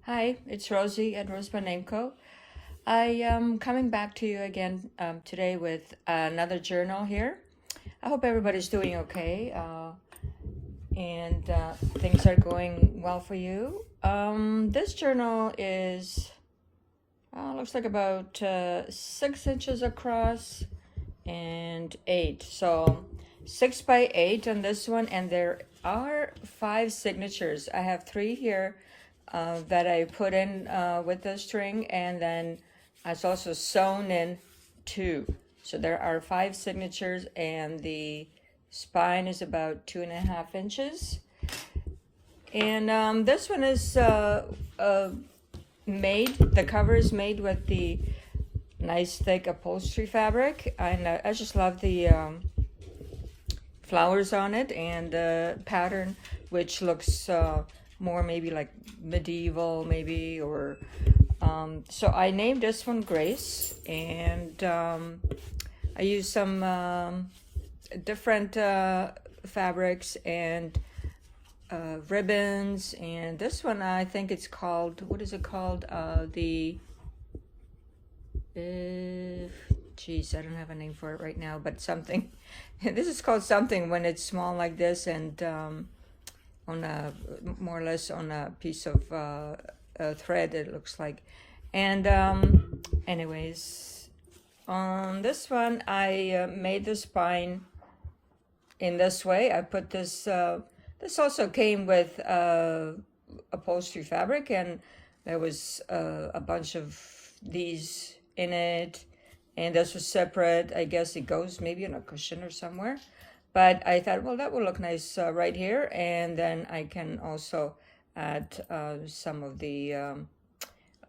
Hi, it's Rosie at RoseByNameCo. I am coming back to you again today with another journal here. I hope everybody's doing okay and things are going well for you. This journal is looks like about 6 inches across and 8. So 6 by 8 on this one, and there are 5 signatures. I have 3 here that I put in with the string, and then it's also sewn in 2. So there are 5 signatures, and the spine is about 2.5 inches. And this one is made, the cover is made with the nice thick upholstery fabric, and I just love the flowers on it and the pattern, which looks more maybe like medieval, maybe, or so I named this one Grace, and I used some different fabrics and ribbons, and this one I think it's called, what is it called? Geez, I don't have a name for it right now, but something. This is called something when it's small like this, and on a more or less on a piece of thread, it looks like. And anyways, on this one I made the spine in this way. I put this. This also came with upholstery fabric, and there was a bunch of these in it, and this was separate. I guess it goes maybe on a cushion or somewhere, but I thought, well, that will look nice right here, and then I can also add some of the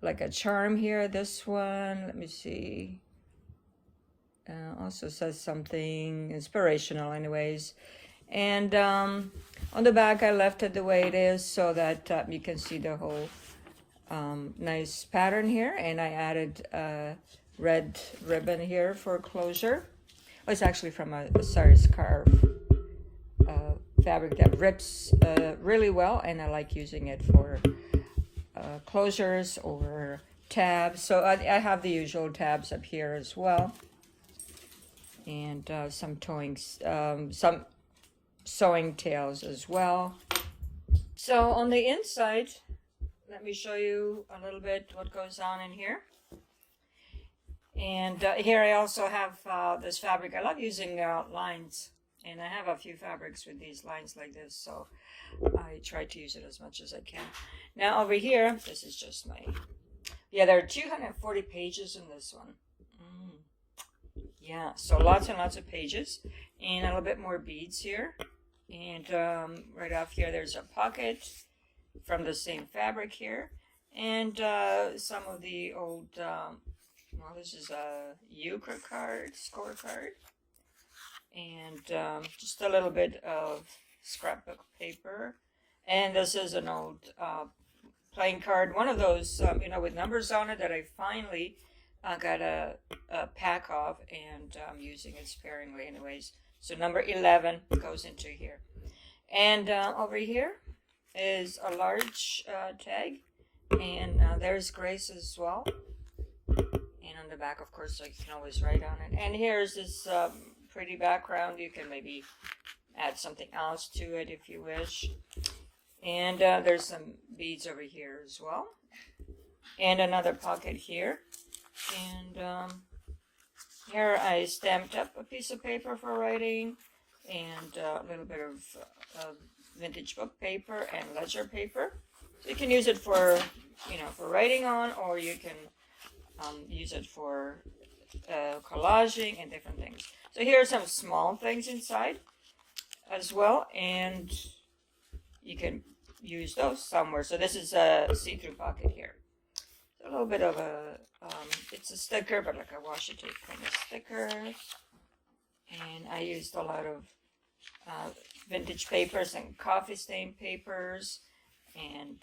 like a charm here. This one, let me see, also says something inspirational anyways. And on the back I left it the way it is so that you can see the whole nice pattern here, and I added red ribbon here for closure. Oh, it's actually from a sari scarf fabric that rips really well, and I like using it for closures or tabs. So I have the usual tabs up here as well, and some some sewing tails as well. So on the inside, let me show you a little bit what goes on in here. And here I also have this fabric. I love using lines, and I have a few fabrics with these lines like this, so I try to use it as much as I can. Now over here, this is just my, there are 240 pages in this one. Yeah, so lots and lots of pages, and a little bit more beads here. And right off here, there's a pocket from the same fabric here, and some of the old, well, this is a euchre card, scorecard, and just a little bit of scrapbook paper. And this is an old playing card, one of those, with numbers on it that I finally got a pack of, and I'm using it sparingly anyways. So number 11 goes into here. And over here is a large tag, and there's Grace as well. And on the back, of course, you can always write on it. And here's this pretty background. You can maybe add something else to it if you wish. And there's some beads over here as well. And another pocket here. And here I stamped up a piece of paper for writing, and a little bit of vintage book paper and ledger paper. So you can use it for, for writing on, or you can use it for collaging and different things. So here are some small things inside as well, and you can use those somewhere. So this is a see-through pocket here. A little bit of a, it's a sticker, but like a washi tape kind of sticker. And I used a lot of vintage papers and coffee stain papers, and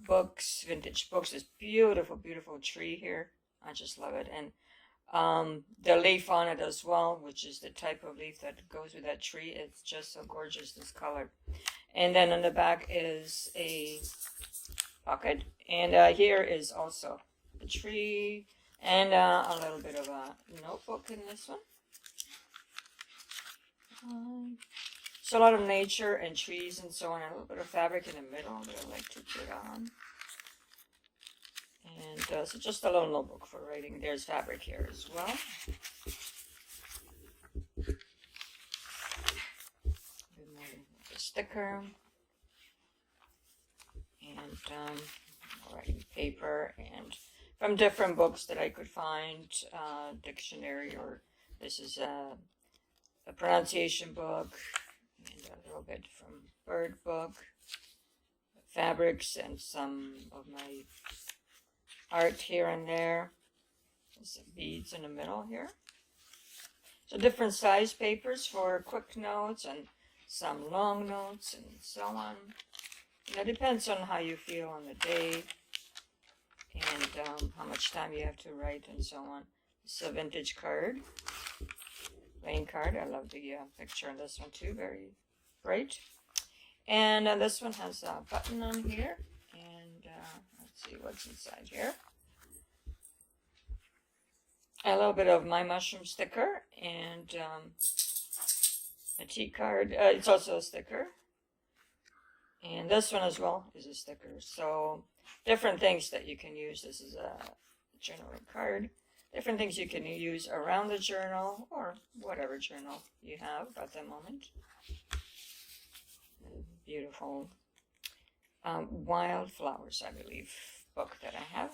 books, vintage books. This beautiful, beautiful tree here. I just love it. And the leaf on it as well, which is the type of leaf that goes with that tree. It's just so gorgeous, this color. And then on the back is a pocket. And here is also a tree and a little bit of a notebook in this one. So a lot of nature and trees and so on, and a little bit of fabric in the middle that I like to put on. And so just a little notebook for writing. There's fabric here as well. A sticker. And writing paper. And from different books that I could find, dictionary, or this is a pronunciation book. And a little bit from bird book. Fabrics and some of my art here and there. There's some beads in the middle here. So different size papers for quick notes and some long notes and so on. And it depends on how you feel on the day and how much time you have to write and so on. It's a vintage card, playing card. I love the picture on this one too, very bright. And this one has a button on here. And let's see what's inside here. A little bit of my mushroom sticker and a tea card. It's also a sticker. And this one as well is a sticker. So different things that you can use. This is a journaling card. Different things you can use around the journal or whatever journal you have at the moment. Beautiful wildflowers, I believe, book that I have.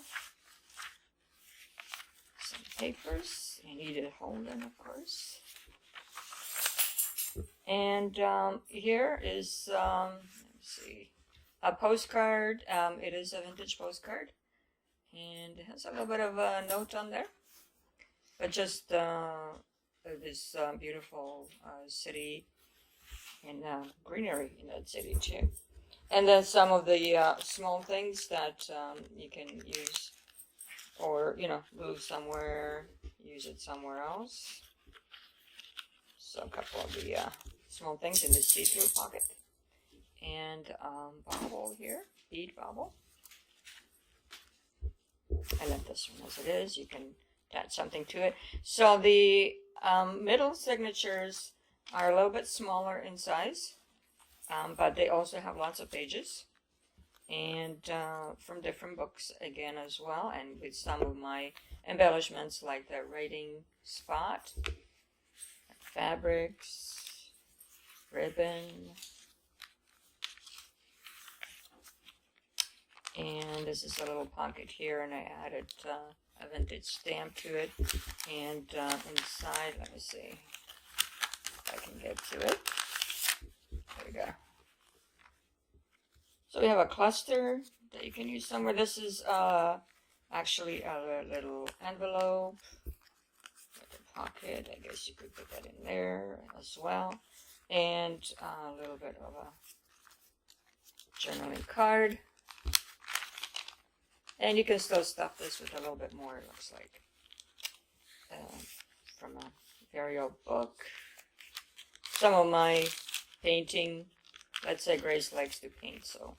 Some papers, and Edith Holden, of course. And here is, let's see, a postcard. It is a vintage postcard, and it has a little bit of a note on there, but just this beautiful city and greenery in that city too. And then some of the small things that you can use, or move somewhere, use it somewhere else. So a couple of the small things in the see-through pocket. And bobble here, bead bobble. I left this one as it is. You can attach something to it. So the middle signatures are a little bit smaller in size, but they also have lots of pages. And from different books again as well, and with some of my embellishments like the writing spot, fabrics, ribbon, and this is a little pocket here, and I added a vintage stamp to it. And inside, let me see if I can get to it. There we go. So we have a cluster that you can use somewhere. This is actually a little envelope with a pocket. I guess you could put that in there as well. And a little bit of a journaling card. And you can still stuff this with a little bit more, it looks like. From a very old book. Some of my painting. Let's say Grace likes to paint, so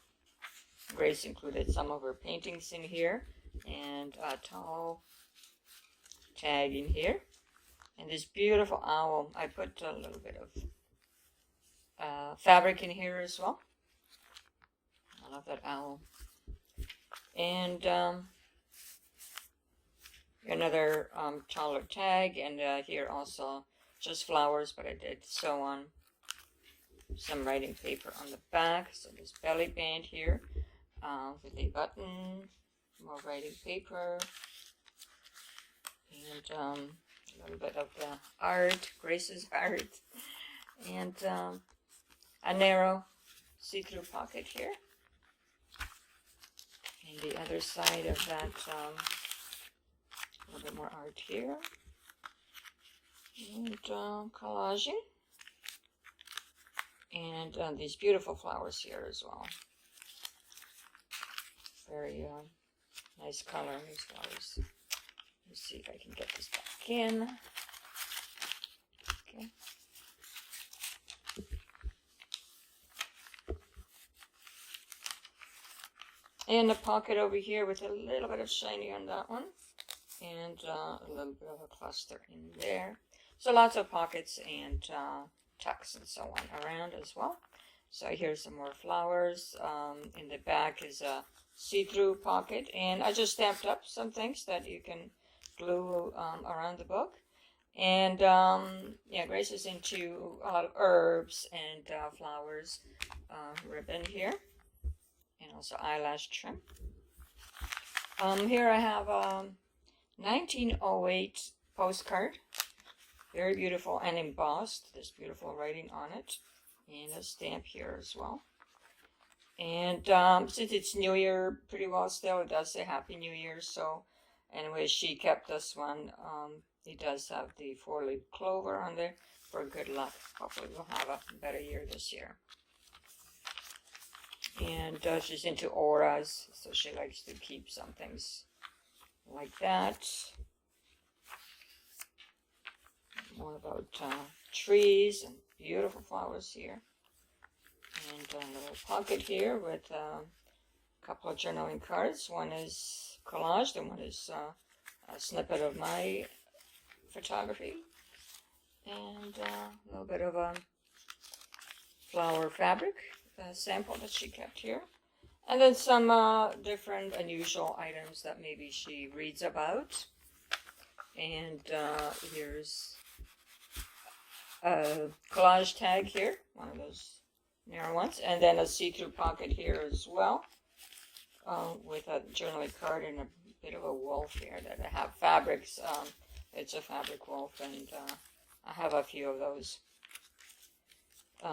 Grace included some of her paintings in here, and a tall tag in here, and this beautiful owl. I put a little bit of fabric in here as well. I love that owl. And another taller tag, and here also just flowers, but I did sew on some writing paper on the back. So this belly band here with a button, more writing paper, and a little bit of the art, Grace's art, and a narrow see-through pocket here. And the other side of that, a little bit more art here, and collaging. And these beautiful flowers here as well. Very nice color, these flowers. Let's see if I can get this back in. Okay. And a pocket over here with a little bit of shiny on that one. And a little bit of a cluster in there. So lots of pockets and tucks and so on around as well. So here's some more flowers. In the back is a see-through pocket. And I just stamped up some things that you can glue around the book. And yeah, Grace is into a lot of herbs and flowers. Ribbon here. And also eyelash trim. Here I have 1908 postcard. Very beautiful and embossed. There's beautiful writing on it. And a stamp here as well. And since it's New Year pretty well still, it does say Happy New Year. So anyway, she kept this one. It does have the 4-leaf clover on there for good luck. Hopefully we'll have a better year this year. And she's into auras, so she likes to keep some things like that. More about trees and beautiful flowers here. And a little pocket here with a couple of journaling cards. One is collaged and one is a snippet of my photography. And a little bit of a flower fabric sample that she kept here. And then some different unusual items that maybe she reads about. And here's a collage tag here, one of those narrow ones. And then a see-through pocket here as well, with a journaling card and a bit of a wolf here that I have fabrics. It's a fabric wolf, and I have a few of those.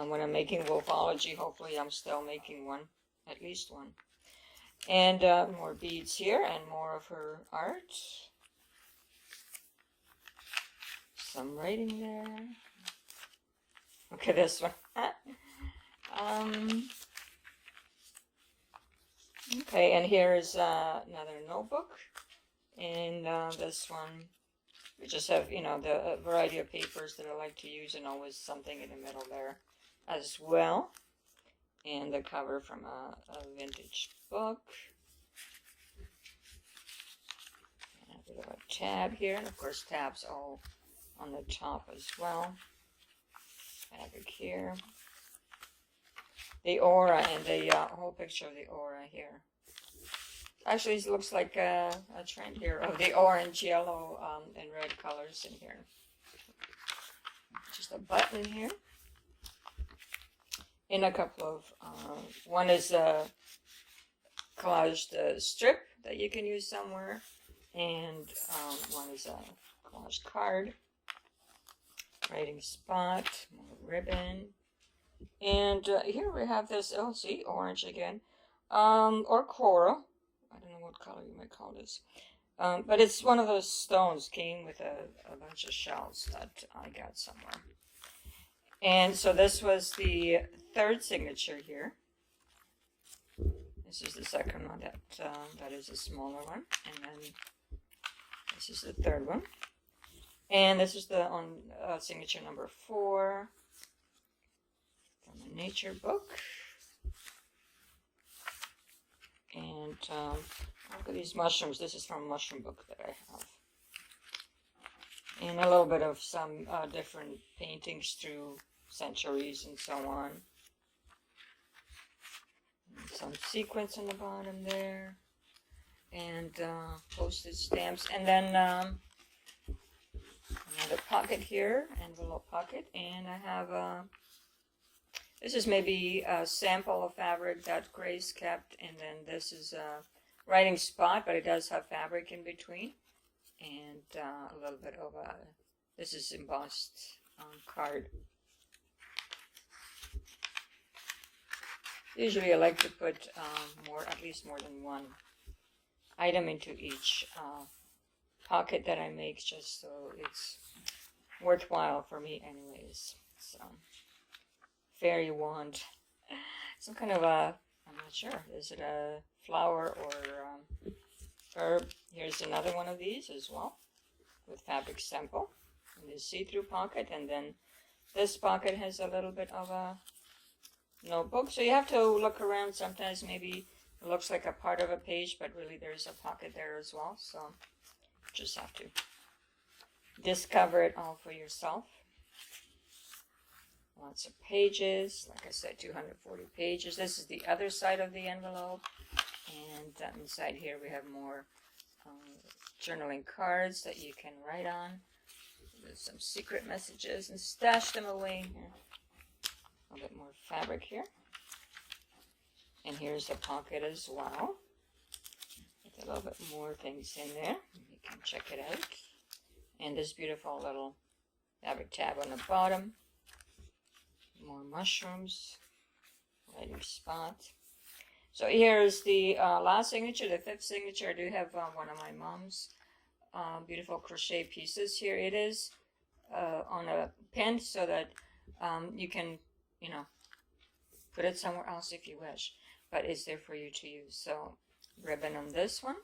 When I'm making Wolfology, hopefully I'm still making one, at least one. And more beads here and more of her art. Some writing there. Okay, this one. Okay, and here's another notebook. And this one, we just have, you know, the variety of papers that I like to use, and always something in the middle there as well. And the cover from a vintage book. And a bit of a tab here, and of course tabs all on the top as well. Fabric here. The aura and the whole picture of the aura here. Actually, it looks like a trend here of the orange, yellow, and red colors in here. Just a button here. In a couple of, one is a collaged strip that you can use somewhere, and one is a collaged card, writing spot, more ribbon, and here we have this, oh, see, orange again, or coral. I don't know what color you might call this, but it's one of those stones, came with a bunch of shells that I got somewhere. And so this was the third signature here. This is the second one that is a smaller one, and then this is the third one. And this is the signature number 4 from the nature book. And look at these mushrooms. This is from a mushroom book that I have. And a little bit of some different paintings through centuries and so on. And some sequins on the bottom there. And postage stamps. And then another pocket here, envelope pocket. And I have this is maybe a sample of fabric that Grace kept. And then this is a writing spot, but it does have fabric in between. And a little bit of a, this is embossed card. Usually I like to put at least more than one item into each pocket that I make, just so it's worthwhile for me anyways. So, fairy wand. Some kind of a, I'm not sure, is it a flower or herb? Here's another one of these as well, with fabric sample in the see-through pocket, and then this pocket has a little bit of a notebook, so you have to look around sometimes, maybe It looks like a part of a page, but really there's a pocket there as well. So just have to discover it all for yourself. Lots of pages. Like I said, 240 pages. This is the other side of the envelope. And inside here we have more journaling cards that you can write on. There's some secret messages and stash them away here. A little bit more fabric here. And here's the pocket as well. With a little bit more things in there. You can check it out. And this beautiful little fabric tab on the bottom. More mushrooms. Writing spot. So here's the last signature, the 5th signature. I do have one of my mom's beautiful crochet pieces here. It is on a pin so that you can, you know, put it somewhere else if you wish. But it's there for you to use. So ribbon on this one.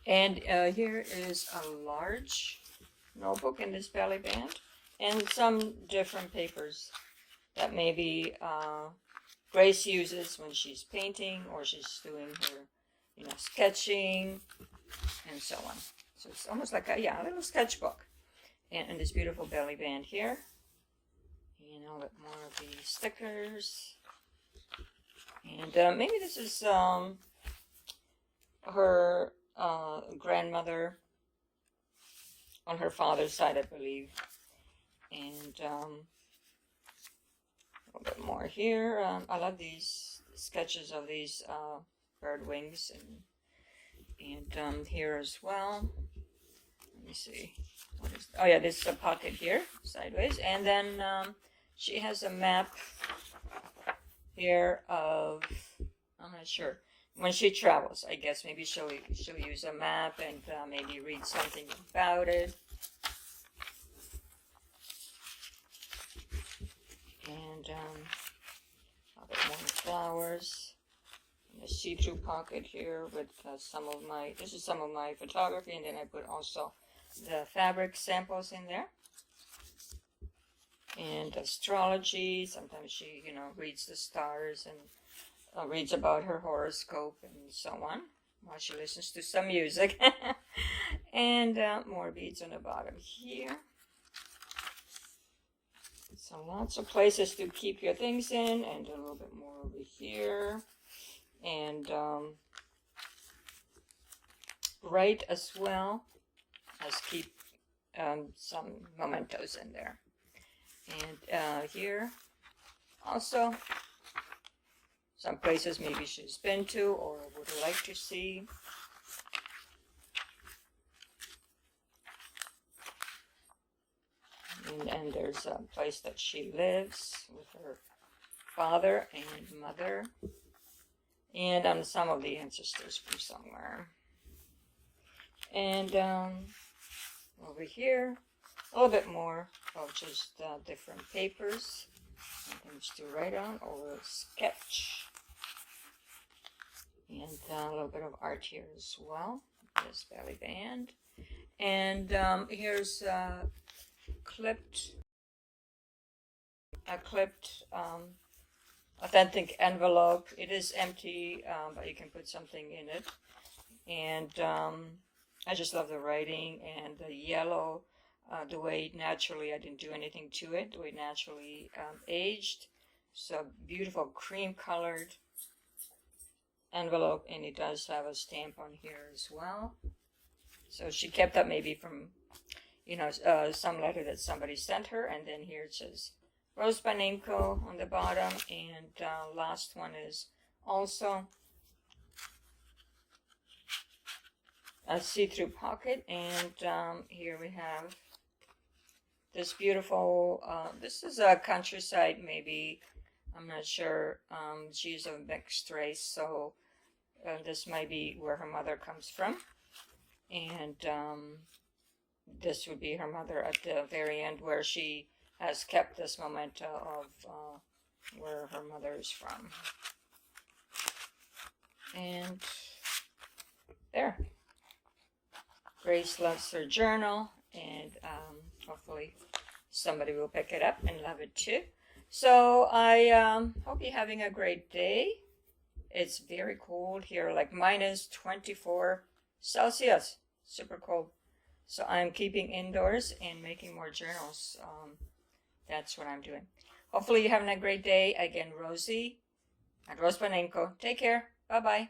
And here is a large notebook in this belly band. And some different papers that maybe Grace uses when she's painting or she's doing her, you know, sketching and so on. So it's almost like a little sketchbook. And this beautiful belly band here. And a little bit more of the stickers. And maybe this is her grandmother on her father's side, I believe. And a little bit more here. I love these sketches of these bird wings, and here as well. Let me see. What is? Oh yeah, this is a pocket here, sideways, and then she has a map here of, I'm not sure, when she travels. I guess maybe she'll use a map and maybe read something about it. And a bit more flowers. And a see-through pocket here with some of my photography, and then I put also the fabric samples in there. And astrology. Sometimes she, you know, reads the stars and reads about her horoscope and so on while she listens to some music. And more beads on the bottom here. So lots of places to keep your things in, and a little bit more over here. And write as well as keep some mementos in there. And here also some places maybe she's been to or would like to see. And there's a place that she lives with her father and mother. And some of the ancestors from somewhere. And over here, a little bit more of just different papers. Things to write on or sketch. And a little bit of art here as well. This belly band. And here's a clipped authentic envelope. It is empty, but you can put something in it. And I just love the writing and the yellow, the way naturally, I didn't do anything to it, the way naturally aged. So beautiful cream colored envelope, and it does have a stamp on here as well. So she kept that maybe from, you know, some letter that somebody sent her. And then here it says RoseByNameCo on the bottom. And last one is also a see-through pocket. And here we have this beautiful, this is a countryside maybe, I'm not sure. She's of mixed race, so this might be where her mother comes from. And this would be her mother at the very end, where she has kept this memento of where her mother is from. And there. Grace loves her journal, and hopefully somebody will pick it up and love it too. So I hope you're having a great day. It's very cold here, like minus 24 Celsius. Super cold. So I'm keeping indoors and making more journals. That's what I'm doing. Hopefully you're having a great day. Again, Rosie at RoseByNameCo. Take care. Bye-bye.